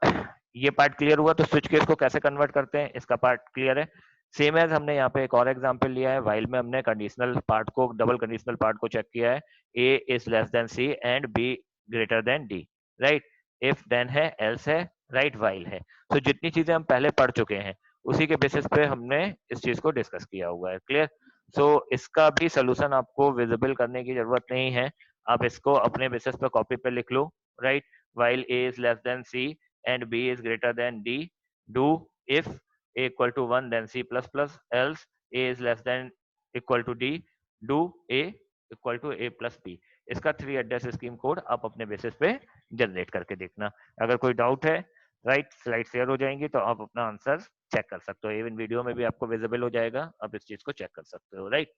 ये पार्ट क्लियर हुआ, तो स्विच केस को कैसे कन्वर्ट करते हैं इसका पार्ट क्लियर है। सेम एज हमने यहाँ पे एक और एग्जांपल लिया है, वाइल में हमने कंडीशनल पार्ट को, डबल कंडीशनल पार्ट को चेक किया है, A is less than C and B greater than D, right. If then है, एल्स है, राइट, वाइल है। तो जितनी चीजें हम पहले पढ़ चुके हैं उसी के बेसिस पे हमने इस चीज को डिस्कस किया हुआ है, क्लियर। सो इसका भी सोल्यूशन आपको विजिबल करने की जरूरत नहीं है, आप इसको अपने बेसिस पे कॉपी पे लिख लो, right. While A is less than C and b is greater than d, do if a equal to 1 then c plus plus, else a is less than equal to d, do a equal to a plus b। इसका 3 address scheme code आप अपने basis पे generate करके देखना। अगर कोई doubt है, right, slide share हो जाएंगी तो आप अपना आंसर चेक कर सकते हो, इवन वीडियो में भी आपको विजिबल हो जाएगा, आप इस चीज को चेक कर सकते हो, राइट।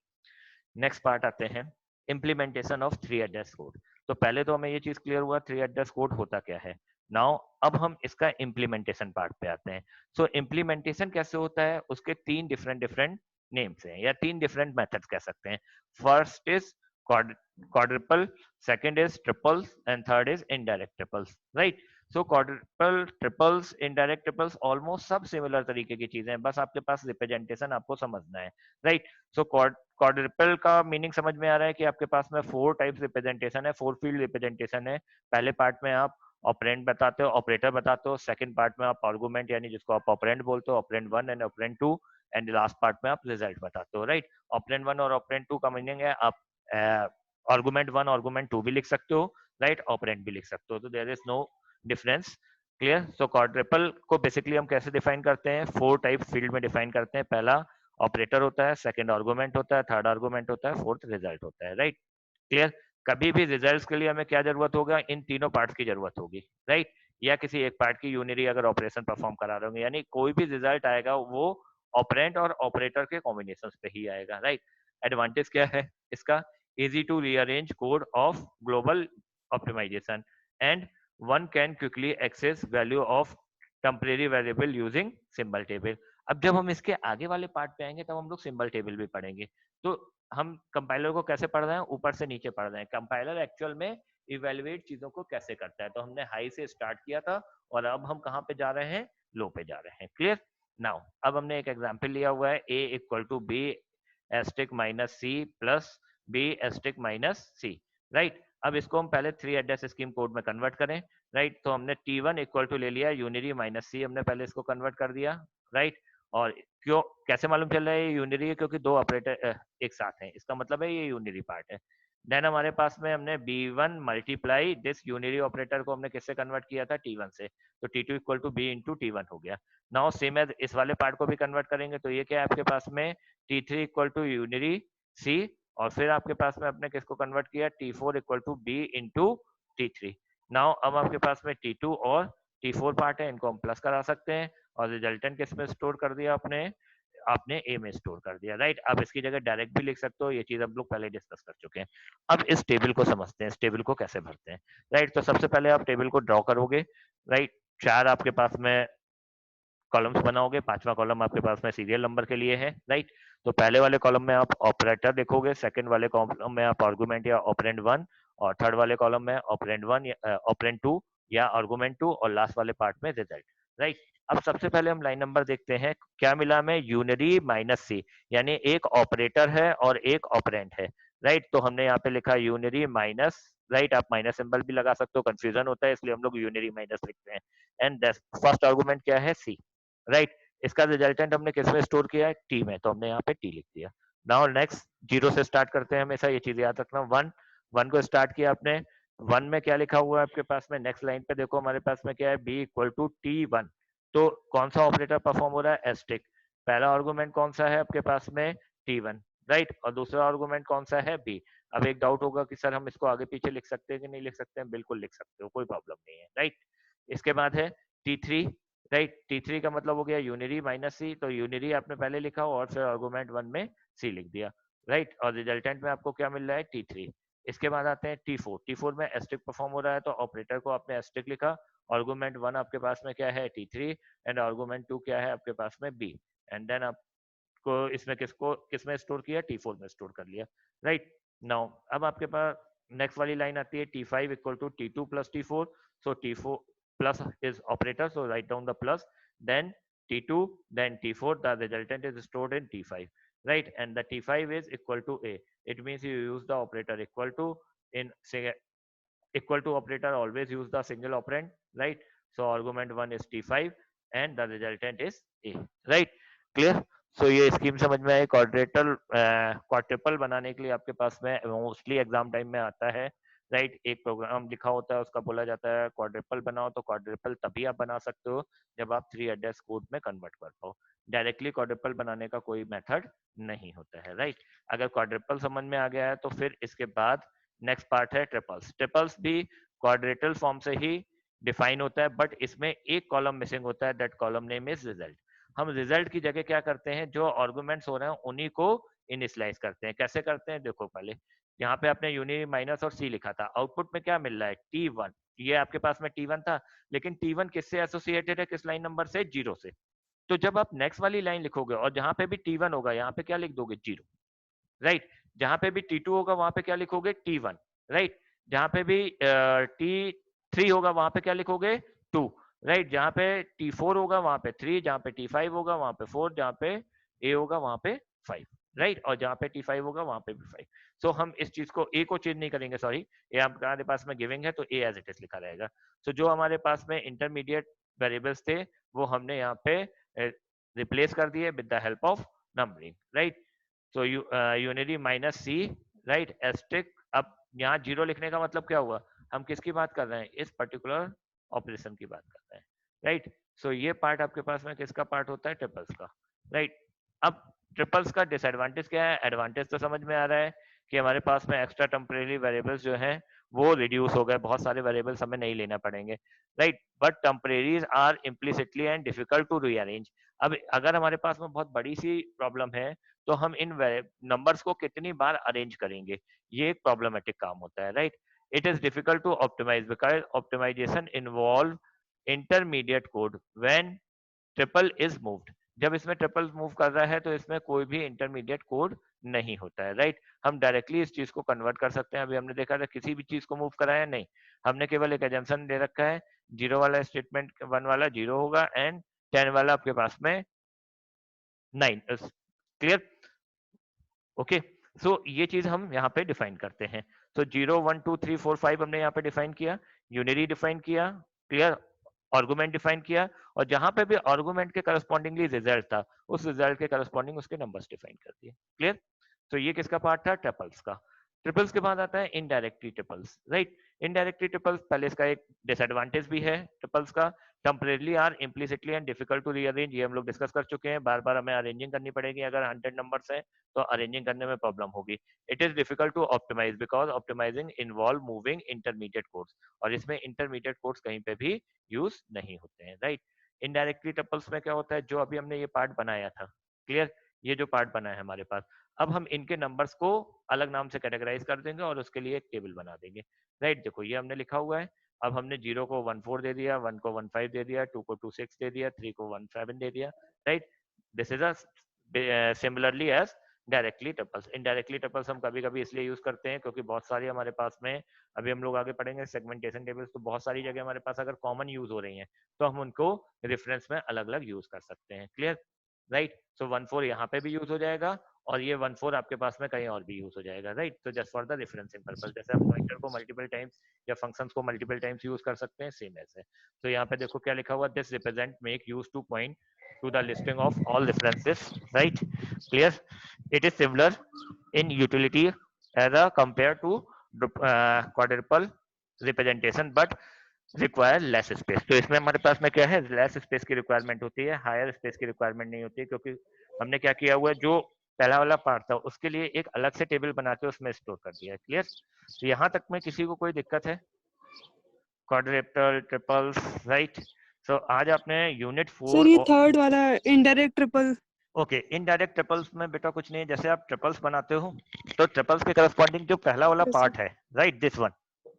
नेक्स्ट पार्ट आते हैं, इम्प्लीमेंटेशन ऑफ 3 एड्रेस कोड। तो पहले तो हमें ये चीज क्लियर हुआ 3 एड्रेस कोड होता क्या है। नाउ अब हम इसका इम्प्लीमेंटेशन पार्ट पे आते हैं। सो इम्प्लीमेंटेशन कैसे होता है, उसके 3 डिफरेंट डिफरेंट नेम्स हैं, या 3 डिफरेंट मेथड्स कह सकते हैं। First is quadruple, second is triples, and third is indirect triples, right। so quadruple, triples, indirect triples almost सब सिमिलर तरीके की चीजें हैं, बस आपके पास रिप्रेजेंटेशन आपको समझना है, राइट। सो क्वाड्रिपल का मीनिंग समझ में आ रहा है कि आपके पास में 4 टाइप्स रिप्रेजेंटेशन है, 4 फील्ड रिप्रेजेंटेशन है। पहले पार्ट में आप ऑपरेंड बताते हो, ऑपरेटर बताते हो, सेकंड पार्ट में आप आर्गुमेंट यानी जिसको आप ऑपरेंड बोलते हो, operand 1 and operand 2, and last part में आप रिजल्ट बताते हो, राइट। ऑपरेंड 1 और ऑपरेंड 2 का मीनिंग है आप आर्गुमेंट 1 आर्गुमेंट 2 भी लिख सकते हो, राइट, ऑपरेंड भी लिख सकते हो, तो there is no difference, clear. So quadruple को बेसिकली हम कैसे डिफाइन करते हैं, 4 टाइप फील्ड में डिफाइन करते हैं। पहला ऑपरेटर होता है, सेकंड आर्गुमेंट होता है, थर्ड आर्गुमेंट होता है, फोर्थ रिजल्ट होता है, राइट, क्लियर। कभी भी रिजल्ट्स के लिए हमें क्या जरूरत होगा, इन तीनों पार्ट्स की जरूरत होगी, राइट, या किसी एक पार्ट की यूनिरी अगर ऑपरेशन परफॉर्म करा रहे होंगे, यानी कोई भी रिजल्ट आएगा वो ऑपरेंट और ऑपरेटर के कॉम्बिनेशन पे ही आएगा, राइट। एडवांटेज क्या है इसका, easy to rearrange code of global optimization, and one can quickly access value of temporary variable using symbol table। अब जब हम इसके आगे वाले पार्ट पे आएंगे तब हम लोग सिंबल टेबल भी पढ़ेंगे। तो हम कंपाइलर को कैसे पढ़ रहे हैं, ऊपर से नीचे पढ़ रहे हैं। कंपाइलर एक्चुअल में इवेलुएट चीजों को कैसे करता है, तो हमने हाई से स्टार्ट किया था और अब हम कहाँ पे जा रहे हैं, लो पे जा रहे हैं। क्लियर। नाउ अब हमने एक एग्जाम्पल लिया हुआ है, a equal to B asterisk minus C plus B asterisk minus C, right. अब इसको हम पहले 3 एड्रेस स्कीम कोड में कन्वर्ट करें, राइट। तो हमने t1 इक्वल टू ले लिया यूनिरी माइनस सी, हमने पहले इसको कन्वर्ट कर दिया, राइट। और क्यों, कैसे मालूम चल रहा है ये यूनिरी है, क्योंकि दो ऑपरेटर एक साथ हैं, इसका मतलब है ये यूनिरी पार्ट है। देन हमारे पास में हमने b1 multiply this unary operator को हमने किससे कन्वर्ट किया था, t1 से, तो t2 equal to B into t1 हो गया। नाउ सेम एज इस वाले पार्ट को भी कन्वर्ट करेंगे, तो ये क्या है आपके पास में t3 equal to unary c, और फिर आपके पास में अपने किसको कन्वर्ट किया, t4 equal to b into t3। Now अब आपके पास में t2 और t4 पार्ट है, इनको हम प्लस करा सकते हैं, और रिजल्टेंट किस में स्टोर कर दिया आपने ए में स्टोर कर दिया, राइट। अब इसकी जगह डायरेक्ट भी लिख सकते हो, ये चीज हम लोग पहले डिस्कस कर चुके हैं। अब इस टेबल को समझते हैं, इस टेबल को कैसे भरते हैं, राइट। तो सबसे पहले आप टेबल को ड्रॉ करोगे, राइट। चार आपके पास में कॉलम्स बनाओगे, पांचवा कॉलम आपके पास में सीरियल नंबर के लिए है, राइट। तो पहले वाले कॉलम में आप ऑपरेटर लिखोगे, सेकंड वाले कॉलम में आप आर्गुमेंट या ऑपरेंड 1, और थर्ड वाले कॉलम में ऑपरेंड 1 या ऑपरेंड 2 या आर्गुमेंट 2, और लास्ट वाले पार्ट में रिजल्ट, राइट। अब सबसे पहले हम लाइन नंबर देखते हैं, क्या मिला हमें, यूनरी माइनस सी, यानी एक ऑपरेटर है और एक ऑपरेंड है, राइट। तो हमने यहाँ पे लिखा यूनरी माइनस, राइट। आप माइनस सिंबल भी लगा सकते हो, कंफ्यूजन होता है इसलिए हम लोग यूनरी माइनस लिखते हैं। एंड फर्स्ट आर्गुमेंट क्या है, सी, राइट। इसका रिजल्टेंट हमने किस में स्टोर किया है, टी में, तो हमने यहाँ पे टी लिख दिया। नाउ नेक्स्ट, जीरो से स्टार्ट करते हैं हमेशा, ये चीज याद रखना। वन, वन को स्टार्ट किया आपने, वन में क्या लिखा हुआ है आपके पास में, नेक्स्ट लाइन पे देखो हमारे पास में क्या है, बी इक्वल टू t1। तो कौन सा ऑपरेटर परफॉर्म हो रहा है, एस्टिक। पहला आर्गुमेंट कौन सा है आपके पास में, t1, राइट। और दूसरा आर्गुमेंट कौन सा है, b। अब एक डाउट होगा कि सर हम इसको आगे पीछे लिख सकते हैं कि नहीं लिख सकते हैं, बिल्कुल लिख सकते हो, कोई प्रॉब्लम नहीं है, राइट। इसके बाद है t3, राइट। t3 का मतलब हो गया यूनिरी माइनस सी, तो यूनिरी आपने पहले लिखा हो और फिर आर्गुमेंट 1 में सी लिख दिया, राइट। और रिजल्टेंट में आपको क्या मिल रहा है, t3। इसके बाद आते हैं t4, t4 में एस्टिक परफॉर्म हो रहा है, तो ऑपरेटर को आपने एस्टिक लिखा, आर्गुमेंट 1 आपके पास में क्या है, t3, एंड आर्गुमेंट 2 क्या है आपके पास में, b। एंड देन आपको इसमें किसमें स्टोर किया, t4 में स्टोर कर लिया, राइट। नाउ अब आपके पास नेक्स्ट वाली लाइन आती है, t5 equal to t2 plus t4। सो t4 plus is operator, so write down the plus, then t2, then t4, the resultant is stored in t5, right. And the t5 is equal to a, it means you use the operator equal to, in say equal to operator always use the single operand, right. So argument 1 is t5 and the resultant is a, right. Clear। सो ये scheme समझ में आई। क्वाड्रेपल बनाने के लिए आपके पास में mostly exam time में आता है, राइट। एक प्रोग्राम लिखा होता है, उसका बोला जाता है क्वाड्रेपल बनाओ, तो क्वाड्रेपल तभी आप बना सकते हो जब आप 3 एड्रेस कोड में कन्वर्ट कर पाओ। डायरेक्टली क्वाड्रेपल बनाने का कोई मेथड नहीं होता है, राइट। अगर क्वाड्रेपल समझ में आ गया है तो फिर इसके बाद नेक्स्ट पार्ट है ट्रिपल्स। ट्रिपल्स भी क्वाड्रेटल फॉर्म से ही डिफाइन होता है, बट इसमें एक कॉलम मिसिंग होता है, that column name is result. हम रिजल्ट की जगह क्या करते हैं, जो आर्गुमेंट्स हो रहे हैं उन्हीं को इनिशियलाइज करते हैं। कैसे करते हैं, देखो पहले यहाँ पे आपने यूनिरी माइनस और सी लिखा था, आउटपुट में क्या मिल रहा है, t1। ये आपके पास में t1 था, लेकिन t1 किससे एसोसिएटेड है, किस लाइन नंबर से, जीरो से। तो जब आप नेक्स्ट वाली लाइन लिखोगे और जहां पे भी t1 होगा यहाँ पे क्या लिख दोगे, जीरो, राइट। जहां पे भी t2 होगा वहां पे क्या लिखोगे, t1, राइट। जहां पे भी t3 होगा वहां पे क्या लिखोगे, 2, राइट। जहां पे t4 होगा वहां पे 3, जहां पे t5 होगा वहां पे 4, जहां पे a होगा वहां पे 5, राइट। और जहां पे t5 होगा वहां पे भी 5। सो हम इस चीज को a को चेंज नहीं करेंगे, सॉरी, ये हमारे पास में गिविंग है तो a एज इट इज लिखा रहेगा। सो जो हमारे पास में इंटरमीडिएट वेरिएबल्स थे वो हमने यहाँ पे रिप्लेस कर दिए with the help of numbering, right. So unity minus C, right, asterisk. अब यहाँ जीरो लिखने का मतलब क्या हुआ, हम किसकी बात कर रहे हैं, इस पर्टिकुलर ऑपरेशन की बात कर रहे हैं, राइट। सो ये पार्ट आपके पास में किसका पार्ट होता है, ट्रिपल्स का, राइट। अब ट्रिपल्स का डिसएडवांटेज क्या है, एडवांटेज तो समझ में आ रहा है कि हमारे पास में एक्स्ट्रा टेम्परेरी वेरिएबल्स जो हैं वो रिड्यूस हो गए, बहुत सारे वेरिएबल्स हमें नहीं लेना पड़ेंगे, right. But temporaries are implicitly and difficult to rearrange. अब अगर हमारे पास में बहुत बड़ी सी प्रॉब्लम है तो हम इन नंबर्स को कितनी बार अरेंज करेंगे, ये एक प्रॉब्लमेटिक काम होता है, right. It is difficult to optimize because optimization involve intermediate code when triple is moved. जब इसमें ट्रिपल्स मूव कर रहा है तो इसमें कोई भी इंटरमीडिएट कोड नहीं होता है, राइट। हम डायरेक्टली इस चीज को कन्वर्ट कर सकते हैं। अभी हमने देखा था किसी भी चीज को मूव कराया नहीं, हमने केवल एक एजम्पशन दे रखा है, 0 वाला स्टेटमेंट 1 वाला 0 होगा एंड 10 वाला आपके पास में 9। क्लियर? ओके, सो ये चीज हम यहाँ पे डिफाइन करते हैं। तो 0 1 2 3 4 5 हमने यहाँ पे डिफाइन किया, यूनिरी डिफाइन किया, क्लियर, आर्गुमेंट डिफाइन किया, और जहां पे भी आर्गुमेंट के करस्पॉन्डिंगली रिजल्ट था उस रिजल्ट के करस्पॉन्डिंग उसके नंबर्स डिफाइन कर दिए। क्लियर? तो ये किसका पार्ट था? ट्रिपल्स का। ट्रिपल्स के बाद आता है indirectly triples, right. Indirectly triples, पहले इसका एक डिसएडवांटेज भी है ट्रिपल्स का, temporary are implicitly and difficult to rearrange, ये हम लोग डिस्कस कर चुके हैं। बार बार हमें अरेंजिंग करनी पड़ेगी, अगर 100 नंबर्स है तो अरेंजिंग करने में प्रॉब्लम होगी। It is difficult to optimize because optimizing involve moving intermediate codes, और इसमें इंटरमीडिएट कोड्स कहीं पे भी यूज नहीं होते हैं, राइट। इनडायरेक्टली टपल्स में क्या होता है, जो अभी हमने ये पार्ट बनाया था, क्लियर, ये जो पार्ट बना है हमारे पास, अब हम इनके नंबर्स को अलग नाम से कैटेगराइज कर देंगे और उसके लिए एक टेबल बना देंगे, राइट। देखो ये हमने लिखा हुआ है, अब हमने 0 को 1 4 दे दिया, 1 को 1 5 दे दिया, 2 को 2 6 दे दिया, 3 को 1 7 दे दिया, right. This is a similarly as directly tuples. Indirectly tuples हम कभी कभी इसलिए यूज करते हैं क्योंकि बहुत सारी हमारे पास में, अभी हम लोग आगे पढ़ेंगे सेगमेंटेशन टेबल्स, तो बहुत सारी जगह हमारे पास अगर कॉमन यूज हो रही हैं तो हम उनको रेफरेंस में अलग अलग यूज कर सकते हैं, क्लियर, राइट। सो 1 4 यहाँ पे भी यूज हो जाएगा और ये 1 4 आपके पास में कहीं और भी यूज हो जाएगा, राइट। तो just for the referencing purpose, जैसे हम पॉइंटर को मल्टीपल टाइम्स या फंक्शंस को मल्टीपल टाइम्स यूज कर सकते हैं, सेम ऐसे। तो यहाँ पे देखो क्या लिखा हुआ, this represent make use two point to the listing of all references, right? Clear? It is similar in utility as a compared to quadruple representation but require less space। तो इसमें हमारे पास में क्या है, लेस स्पेस की requirement होती है, हायर स्पेस की रिक्वायरमेंट नहीं होती है, क्योंकि हमने क्या किया हुआ है, जो पहला वाला पार्ट था उसके लिए एक अलग से टेबल बना के उसमें स्टोर कर दिया है, क्लियर। तो यहाँ तक में किसी को कोई दिक्कत है? क्वाड्रेप्टल, ट्रिपल्स, राइट। सो आज आपने यूनिट सर ये 4। थर्ड वाला indirect triple. Okay, indirect triples में बेटा कुछ नहीं है, जैसे आप ट्रिपल्स बनाते हो तो ट्रिपल्स के करस्पॉन्डिंग जो पहला वाला यस सर। पार्ट है, राइट, दिस वन,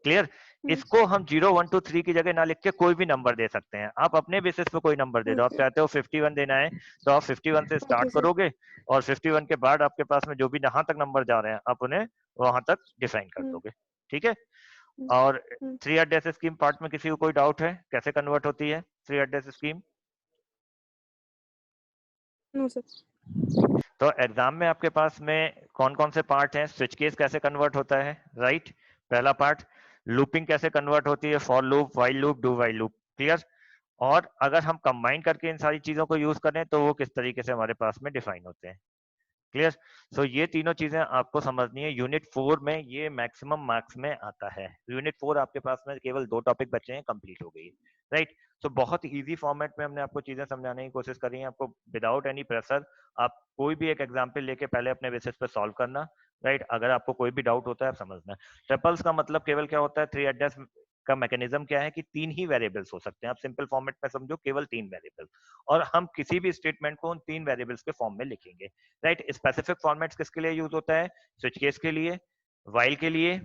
क्लियर, इसको हम 0 1 2 3 की जगह ना लिख के कोई भी नंबर दे सकते हैं, आप अपने बेसिस पे कोई नंबर दे दो। आप ओके चाहते हो 51 देना है तो आप 51 से ओके स्टार्ट सर। करोगे और 51 के बाद आपके पास में जो भी जहां तक नंबर जा रहे हैं आप उन्हें वहां तक डिफाइन कर दोगे, ठीक है। और 3 एड्रेस स्कीम पार्ट में किसी को कोई डाउट है, कैसे कन्वर्ट होती है 3 एड्रेस स्कीम? No sir. तो एग्जाम में आपके पास में कौन कौन से पार्ट हैं, स्विच केस कैसे कन्वर्ट होता है, राइट, पहला पार्ट, लूपिंग कैसे कन्वर्ट होती है, for loop, while loop, do while loop, clear, और अगर हम कंबाइन करके इन सारी चीजों को यूज करें तो वो किस तरीके से हमारे पास में डिफाइन होते हैं, क्लियर। सो ये तीनों चीजें आपको समझनी है। यूनिट 4 में ये मैक्सिमम मार्क्स में आता है। यूनिट 4 आपके पास में केवल 2 टॉपिक बचे हैं, कंप्लीट हो गई, राइट। सो बहुत इजी फॉर्मेट में हमने आपको चीजें समझाने की कोशिश करी है, आपको विदाउट एनी प्रेशर आप कोई भी एक एग्जाम्पल लेके पहले अपने बेसिस पे सॉल्व करना, राइट। अगर आपको कोई भी डाउट होता है आप समझना। ट्रिपल्स का मतलब केवल क्या होता है, 3 एड्रेस का मैकेनिज्म क्या है कि 3 ही वेरिएबल्स हो सकते हैं, आप सिंपल फॉर्मेट में समझो, केवल 3 वेरिएबल, और हम किसी भी स्टेटमेंट को उन 3 वेरिएबल्स के फॉर्म में लिखेंगे, राइट। स्पेसिफिक फॉर्मेट्स किसके लिए यूज होता है, स्विच केस के लिए, व्हाइल के लिए,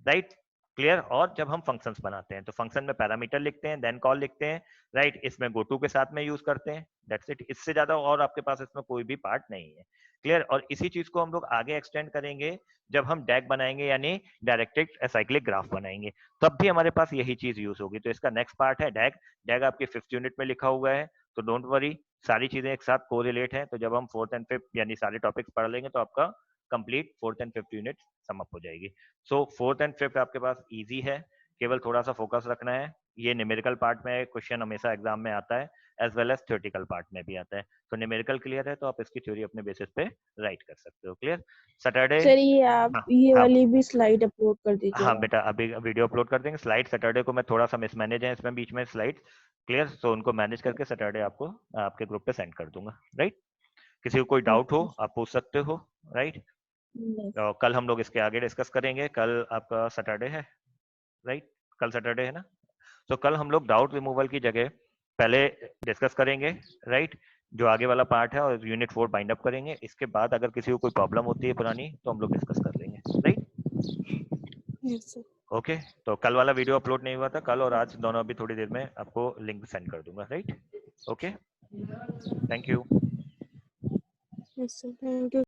राइट, क्लियर। और जब हम फंक्शंस बनाते हैं तो फंक्शन में पैरामीटर लिखते हैं, देन कॉल लिखते हैं, राइट, इसमें गो टू के साथ में यूज करते हैं, दैट्स इट। इससे ज्यादा और आपके पास इसमें कोई भी पार्ट नहीं है, क्लियर। और इसी चीज को हम लोग आगे एक्सटेंड करेंगे जब हम डैग बनाएंगे, यानी डायरेक्टेड एसाइक्लिक ग्राफ बनाएंगे, तब भी हमारे पास यही चीज यूज होगी। तो इसका नेक्स्ट पार्ट है डैग। डैग आपकी 5th यूनिट में लिखा हुआ है, तो डोंट वरी, सारी चीजें एक साथ कोरिलेट हैं। तो जब हम 4th एंड 5th यानी सारे टॉपिक्स पढ़ लेंगे तो आपका complete 4th and 5th unit sum up हो जाएगी। सो 4th एंड 5th आपके पास इजी है, केवल थोड़ा सा फोकस रखना है। ये न्यूमेरिकल पार्ट में क्वेश्चन हमेशा एग्जाम में आता है, as well as theoretical part में भी आता है। तो न्यूमेरिकल क्लियर है तो आप इसकी थ्योरी अपने बेसिस पे राइट कर सकते हो, क्लियर। सैटरडे, सर ये आप हाँ ये हाँ वाली भी स्लाइड अपलोड कर हाँ दीजिएगा। बेटा, अभी वीडियो अपलोड कर देंगे। स्लाइड सैटरडे को मैं थोड़ा सा मिसमैनेज है इसमें बीच में स्लाइड, क्लियर, तो उनको मैनेज करके सैटरडे आपको आपके ग्रुप पे सेंड कर दूंगा, राइट। किसी को कोई डाउट हो आप पूछ सकते हो, राइट। तो कल हम लोग इसके आगे डिस्कस करेंगे, कल आपका सैटरडे है, राइट, कल सैटरडे है ना। तो कल हम लोग डाउट रिमूवल की जगह पहले डिस्कस करेंगे, राइट, जो आगे वाला पार्ट है, और यूनिट 4 बाइंड अप करेंगे। इसके बाद अगर किसी को कोई प्रॉब्लम होती है पुरानी तो हम लोग डिस्कस कर लेंगे, राइट। Yes sir. ओके, तो कल वाला वीडियो अपलोड नहीं हुआ था, कल और आज दोनों अभी थोड़ी देर में आपको लिंक सेंड कर दूंगा, right. Okay, thank you. Yes, sir. Thank you.